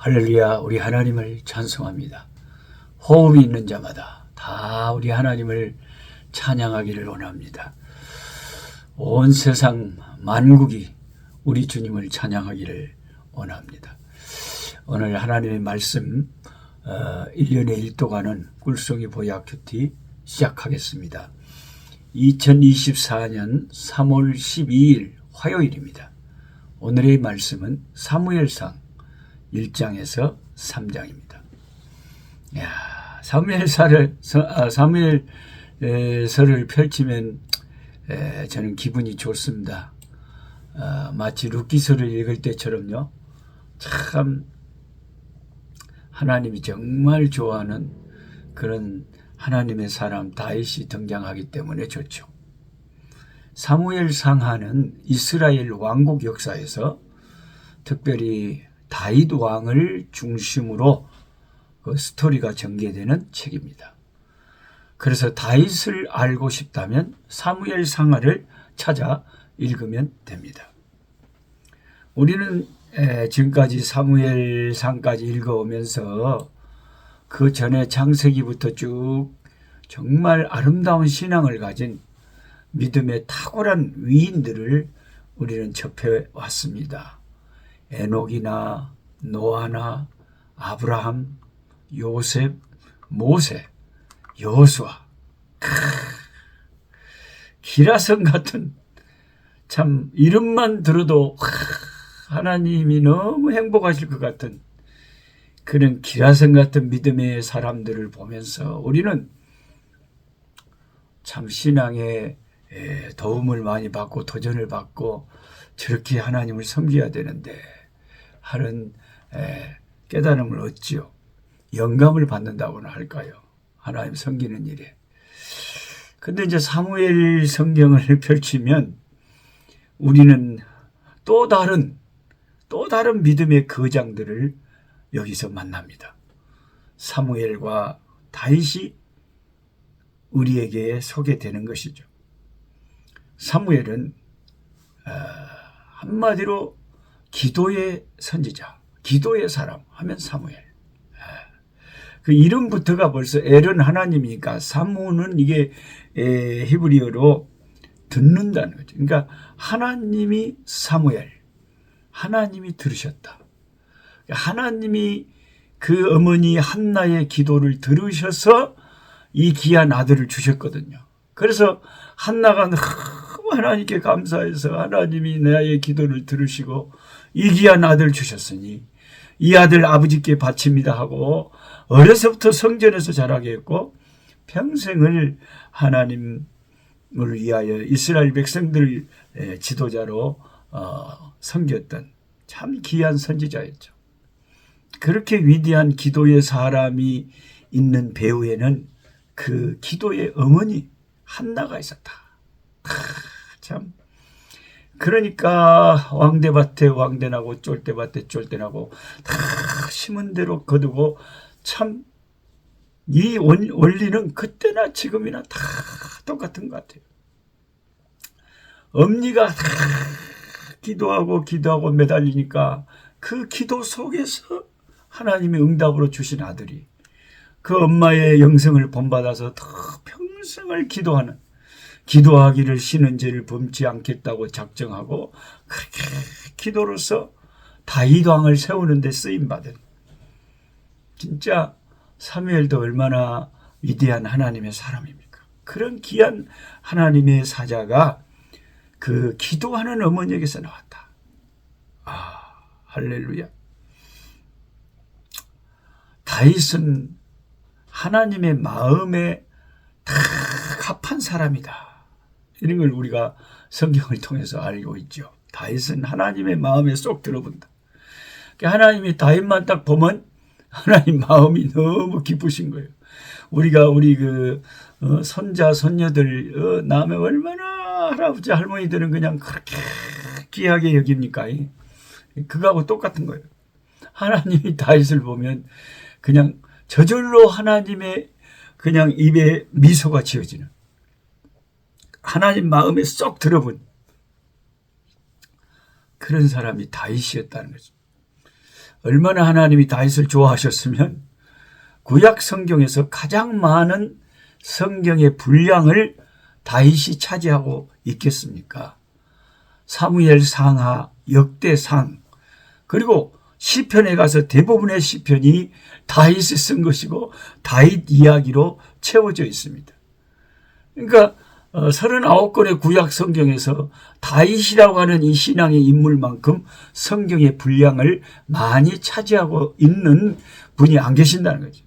할렐루야, 우리 하나님을 찬송합니다. 호흡이 있는 자마다 다 우리 하나님을 찬양하기를 원합니다. 온 세상 만국이 우리 주님을 찬양하기를 원합니다. 오늘 하나님의 말씀 1년에 1도가는 꿀송이 보약 큐티 시작하겠습니다. 2024년 3월 12일 화요일입니다. 오늘의 말씀은 사무엘상 1장에서 3장입니다. 사무엘서를 펼치면 저는 기분이 좋습니다. 마치 룻기서를 읽을 때처럼요. 참 하나님이 정말 좋아하는 그런 하나님의 사람 다윗이 등장하기 때문에 좋죠. 사무엘상하는 이스라엘 왕국 역사에서 특별히 다윗 왕을 중심으로 그 스토리가 전개되는 책입니다. 그래서 다윗을 알고 싶다면 사무엘상하를 찾아 읽으면 됩니다. 우리는 지금까지 사무엘상까지 읽어오면서 그 전에 창세기부터 쭉 정말 아름다운 신앙을 가진 믿음의 탁월한 위인들을 우리는 접해왔습니다. 에녹이나 노아나 아브라함, 요셉, 모세, 여호수아, 기라성 같은 참 이름만 들어도 하나님이 너무 행복하실 것 같은 그런 기라성 같은 믿음의 사람들을 보면서 우리는 참 신앙에 도움을 많이 받고 도전을 받고 저렇게 하나님을 섬겨야 되는데 하는 깨달음을 얻지요. 영감을 받는다고나 할까요? 하나님 섬기는 일에. 근데 이제 사무엘 성경을 펼치면 우리는 또 다른 믿음의 거장들을 여기서 만납니다. 사무엘과 다윗이 우리에게 소개되는 것이죠. 사무엘은 한마디로 기도의 선지자, 기도의 사람 하면 사무엘. 그 이름부터가 벌써 엘은 하나님이니까 사무는 이게 히브리어로 듣는다는 거죠. 그러니까 하나님이 사무엘, 하나님이 들으셨다. 하나님이 그 어머니 한나의 기도를 들으셔서 이 귀한 아들을 주셨거든요. 그래서 한나가 너무 하나님께 감사해서 하나님이 나의 기도를 들으시고 이 귀한 아들 주셨으니 이 아들 아버지께 바칩니다 하고 어려서부터 성전에서 자라게 했고 평생을 하나님을 위하여 이스라엘 백성들 지도자로 섬겼던 참 귀한 선지자였죠. 그렇게 위대한 기도의 사람이 있는 배후에는 그 기도의 어머니 한나가 있었다. 참 그러니까 왕대밭에 왕대나고 쫄대밭에 쫄대나고 다 심은 대로 거두고 참 이 원리는 그때나 지금이나 다 똑같은 것 같아요. 엄니가 다 기도하고 매달리니까 그 기도 속에서 하나님이 응답으로 주신 아들이 그 엄마의 영성을 본받아서 더 평생을 기도하기를 쉬는 죄를 범치 않겠다고 작정하고 그렇게 기도로서 다윗 왕을 세우는 데 쓰임받은 진짜 사무엘도 얼마나 위대한 하나님의 사람입니까? 그런 귀한 하나님의 사자가 그 기도하는 어머니에게서 나왔다. 할렐루야. 다윗은 하나님의 마음에 다 합한 사람이다. 이런 걸 우리가 성경을 통해서 알고 있죠. 다윗은 하나님의 마음에 쏙 들어본다. 하나님이 다윗만 딱 보면 하나님 마음이 너무 기쁘신 거예요. 우리가 우리 손자 손녀들 낳으면 얼마나 할아버지 할머니들은 그냥 그렇게 귀하게 여깁니까? 그거하고 똑같은 거예요. 하나님이 다윗을 보면 그냥 저절로 하나님의 그냥 입에 미소가 지어지는 하나님 마음에 쏙 들어본 그런 사람이 다윗이었다는 거죠. 얼마나 하나님이 다윗을 좋아하셨으면 구약 성경에서 가장 많은 성경의 분량을 다윗이 차지하고 있겠습니까? 사무엘 상하, 역대상, 그리고 시편에 가서 대부분의 시편이 다윗이 쓴 것이고 다윗 이야기로 채워져 있습니다. 그러니까 39권의 구약 성경에서 다윗이라고 하는 이 신앙의 인물만큼 성경의 분량을 많이 차지하고 있는 분이 안 계신다는 거죠.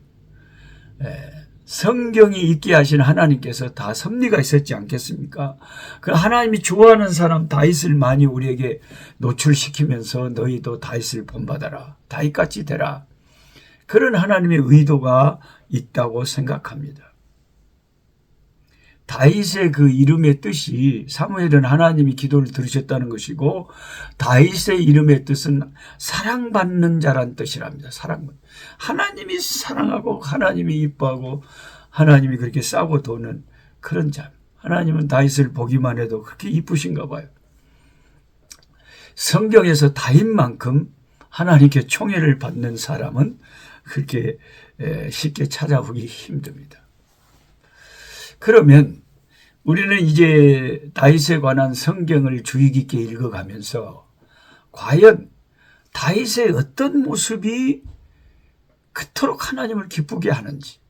성경이 있게 하신 하나님께서 다 섭리가 있었지 않겠습니까? 그 하나님이 좋아하는 사람 다윗을 많이 우리에게 노출시키면서 너희도 다윗을 본받아라. 다윗같이 되라. 그런 하나님의 의도가 있다고 생각합니다. 다윗의 그 이름의 뜻이 사무엘은 하나님이 기도를 들으셨다는 것이고 다윗의 이름의 뜻은 사랑받는 자란 뜻이랍니다. 사랑받는. 하나님이 사랑하고 하나님이 이뻐하고 하나님이 그렇게 싸고 도는 그런 자. 하나님은 다윗을 보기만 해도 그렇게 이쁘신가 봐요. 성경에서 다윗만큼 하나님께 총애를 받는 사람은 그렇게 쉽게 찾아보기 힘듭니다. 그러면 우리는 이제 다윗에 관한 성경을 주의 깊게 읽어가면서 과연 다윗의 어떤 모습이 그토록 하나님을 기쁘게 하는지,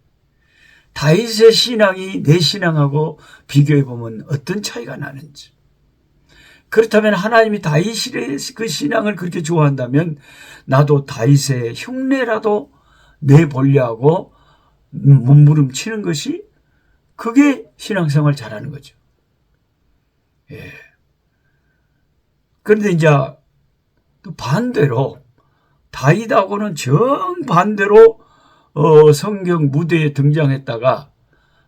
다윗의 신앙이 내 신앙하고 비교해보면 어떤 차이가 나는지, 그렇다면 하나님이 다윗의 그 신앙을 그렇게 좋아한다면 나도 다윗의 흉내라도 내보려 하고 몸부림치는 것이 그게 신앙생활 잘하는 거죠. 예. 그런데 이제 또 반대로 다윗하고는 정반대로 성경 무대에 등장했다가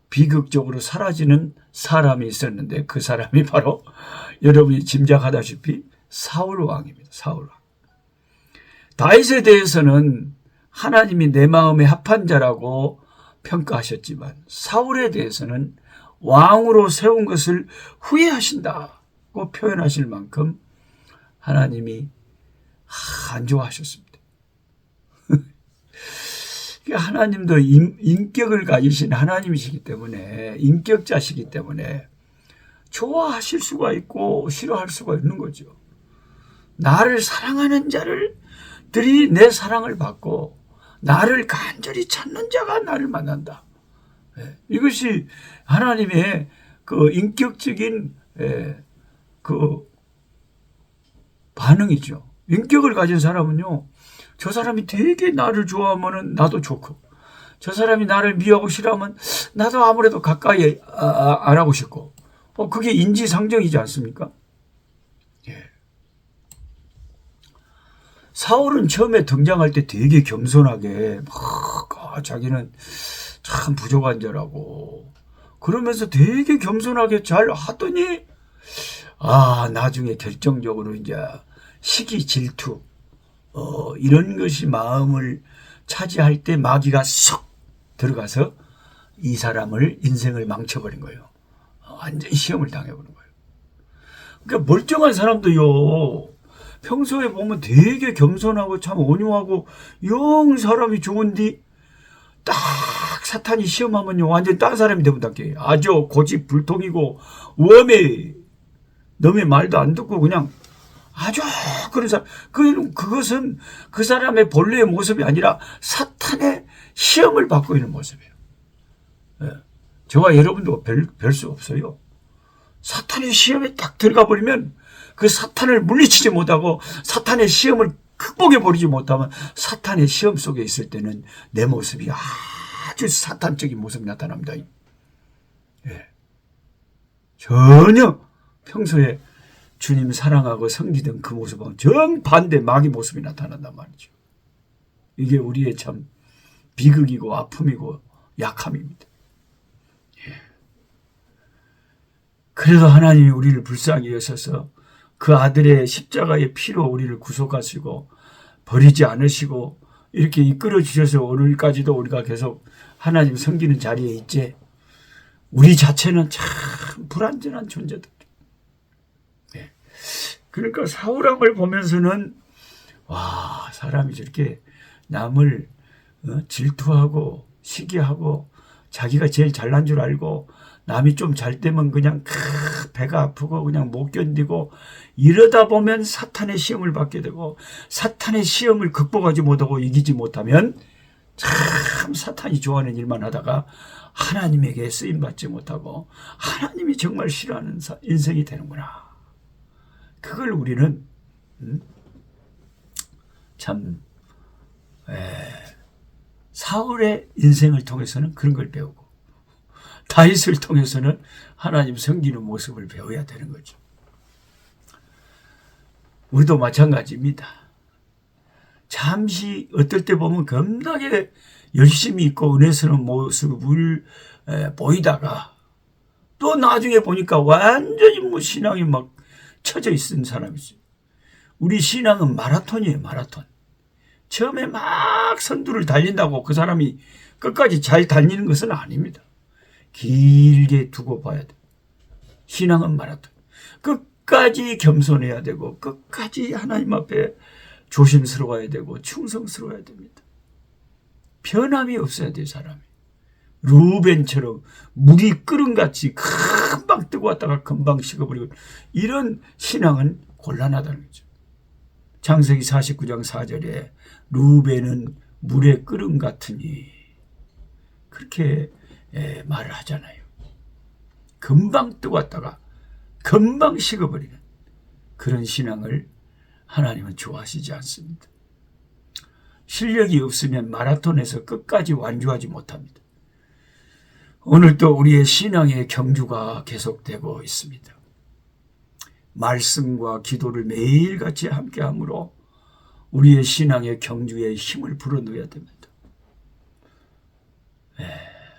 비극적으로 사라지는 사람이 있었는데 그 사람이 바로 여러분이 짐작하다시피 사울 왕입니다. 사울 왕. 다윗에 대해서는 하나님이 내 마음에 합한 자라고 평가하셨지만 사울에 대해서는 왕으로 세운 것을 후회하신다고 표현하실 만큼 하나님이 안 좋아하셨습니다. 하나님도 인격을 가지신 하나님이시기 때문에 인격자시기 때문에 좋아하실 수가 있고 싫어할 수가 있는 거죠. 나를 사랑하는 자들이 내 사랑을 받고 나를 간절히 찾는 자가 나를 만난다. 이것이 하나님의 그 인격적인 그 반응이죠. 인격을 가진 사람은요, 저 사람이 되게 나를 좋아하면 나도 좋고, 저 사람이 나를 미워하고 싫어하면 나도 아무래도 가까이 안 하고 싶고, 그게 인지상정이지 않습니까? 예. 사울은 처음에 등장할 때 되게 겸손하게 막 자기는 참 부족한 자라고 그러면서 되게 겸손하게 잘 하더니 나중에 결정적으로 이제 시기 질투 이런 것이 마음을 차지할 때 마귀가 쏙 들어가서 이 사람을 인생을 망쳐버린 거예요. 완전히 시험을 당해버린 거예요. 그러니까 멀쩡한 사람도요, 평소에 보면 되게 겸손하고 참 온유하고 영 사람이 좋은데 딱 사탄이 시험하면요 완전히 딴 사람이 되면 아주 고집불통이고 웜에 너의 말도 안 듣고 그냥 아주 그런 사람. 그것은 그 사람의 본래의 모습이 아니라 사탄의 시험을 받고 있는 모습이에요. 저와 여러분도 별 수 없어요. 사탄의 시험에 딱 들어가 버리면 그 사탄을 물리치지 못하고 사탄의 시험을 극복해 버리지 못하면 사탄의 시험 속에 있을 때는 내 모습이 아주 사탄적인 모습이 나타납니다. 예. 전혀 평소에 주님 사랑하고 섬기던 그 모습은 정반대 마귀 모습이 나타난단 말이죠. 이게 우리의 참 비극이고 아픔이고 약함입니다. 예. 그래서 하나님이 우리를 불쌍히 여셔서 그 아들의 십자가의 피로 우리를 구속하시고 버리지 않으시고 이렇게 이끌어 주셔서 오늘까지도 우리가 계속 하나님 섬기는 자리에 있지. 우리 자체는 참 불완전한 존재들. 네. 그러니까 사울왕을 보면서는 와, 사람이 저렇게 남을 질투하고 시기하고 자기가 제일 잘난 줄 알고 남이 좀 잘 되면 그냥 배가 아프고 그냥 못 견디고 이러다 보면 사탄의 시험을 받게 되고 사탄의 시험을 극복하지 못하고 이기지 못하면 참 사탄이 좋아하는 일만 하다가 하나님에게 쓰임받지 못하고 하나님이 정말 싫어하는 인생이 되는구나. 그걸 우리는 참 사울의 인생을 통해서는 그런 걸 배우고 다윗을 통해서는 하나님 섬기는 모습을 배워야 되는 거죠. 우리도 마찬가지입니다. 잠시 어떨 때 보면 겁나게 열심히 있고 은혜스러운 모습을 보이다가 또 나중에 보니까 완전히 뭐 신앙이 막 처져 있는 사람이 있어요. 우리 신앙은 마라톤이에요. 마라톤. 처음에 막 선두를 달린다고 그 사람이 끝까지 잘 달리는 것은 아닙니다. 길게 두고 봐야 돼. 신앙은 마라톤. 끝까지 겸손해야 되고 끝까지 하나님 앞에 조심스러워야 되고 충성스러워야 됩니다. 변함이 없어야 돼요. 사람이. 루벤처럼 물이 끓음같이 금방 뜨고 왔다가 금방 식어버리고 이런 신앙은 곤란하다는 거죠. 창세기 49장 4절에 루벤은 물의 끓음 같으니 그렇게 말을 하잖아요. 금방 뜨고 왔다가 금방 식어버리는 그런 신앙을 하나님은 좋아하시지 않습니다. 실력이 없으면 마라톤에서 끝까지 완주하지 못합니다. 오늘도 우리의 신앙의 경주가 계속되고 있습니다. 말씀과 기도를 매일같이 함께함으로 우리의 신앙의 경주에 힘을 불어넣어야 됩니다.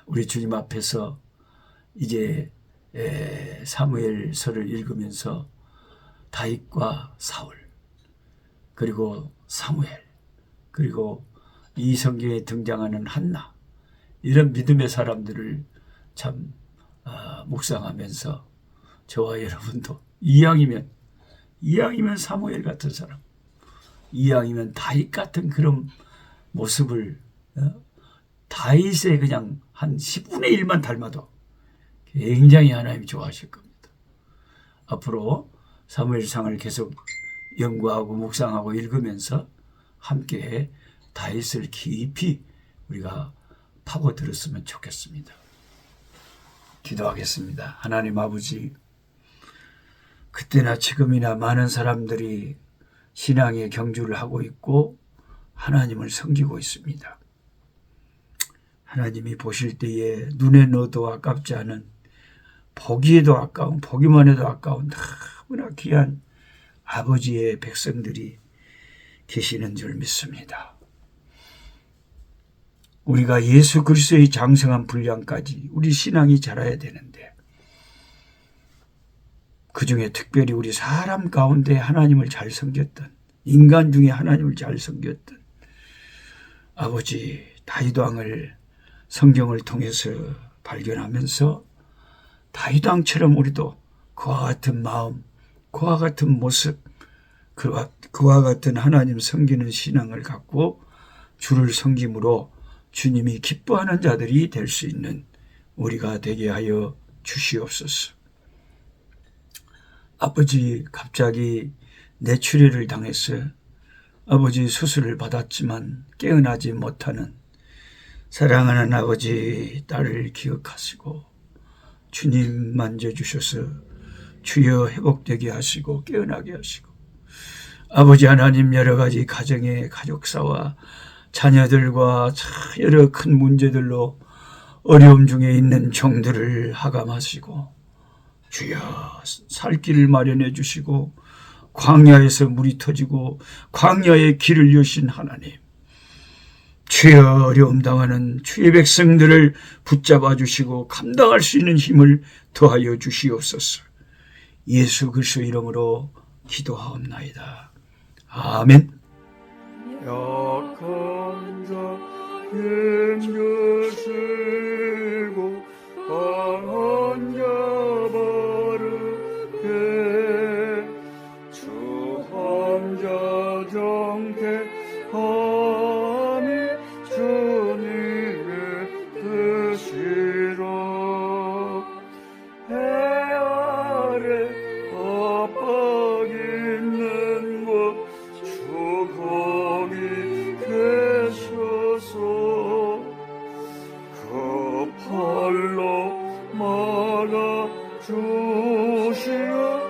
우리 주님 앞에서 이제 사무엘서를 읽으면서 다윗과 사울 그리고 사무엘 그리고 이 성경에 등장하는 한나 이런 믿음의 사람들을 참 묵상하면서 저와 여러분도 이왕이면 사무엘 같은 사람 이왕이면 다윗 같은 그런 모습을 다윗의 그냥 한 10분의 1만 닮아도 굉장히 하나님이 좋아하실 겁니다. 앞으로 사무엘상을 계속 연구하고 묵상하고 읽으면서 함께 다윗을 깊이 우리가 파고들었으면 좋겠습니다. 기도하겠습니다. 하나님 아버지, 그때나 지금이나 많은 사람들이 신앙의 경주를 하고 있고 하나님을 섬기고 있습니다. 하나님이 보실 때에 눈에 넣어도 아깝지 않은 보기에도 아까운 보기만 해도 아까운 너무나 귀한 아버지의 백성들이 계시는 줄 믿습니다. 우리가 예수 그리스도의 장성한 분량까지 우리 신앙이 자라야 되는데 그중에 특별히 우리 사람 가운데 하나님을 잘 섬겼던 인간 중에 하나님을 잘 섬겼던 아버지 다윗 왕을 성경을 통해서 발견하면서 다윗 왕처럼 우리도 그와 같은 마음, 그와 같은 모습, 그와 같은 하나님 섬기는 신앙을 갖고 주를 섬김으로 주님이 기뻐하는 자들이 될 수 있는 우리가 되게 하여 주시옵소서. 아버지, 갑자기 뇌출혈을 당해서 아버지 수술을 받았지만 깨어나지 못하는 사랑하는 아버지 딸을 기억하시고 주님 만져주셔서 주여 회복되게 하시고 깨어나게 하시고 아버지 하나님 여러 가지 가정의 가족사와 자녀들과 여러 큰 문제들로 어려움 중에 있는 종들을 하감하시고 주여 살 길을 마련해 주시고 광야에서 물이 터지고 광야의 길을 여신 하나님 주여 어려움 당하는 주의 백성들을 붙잡아 주시고 감당할 수 있는 힘을 더하여 주시옵소서. 예수 그리스도 이름으로 기도하옵나이다. 아멘. 약한 자 힘주시고 강한 자 바르게 주 함자 정是我。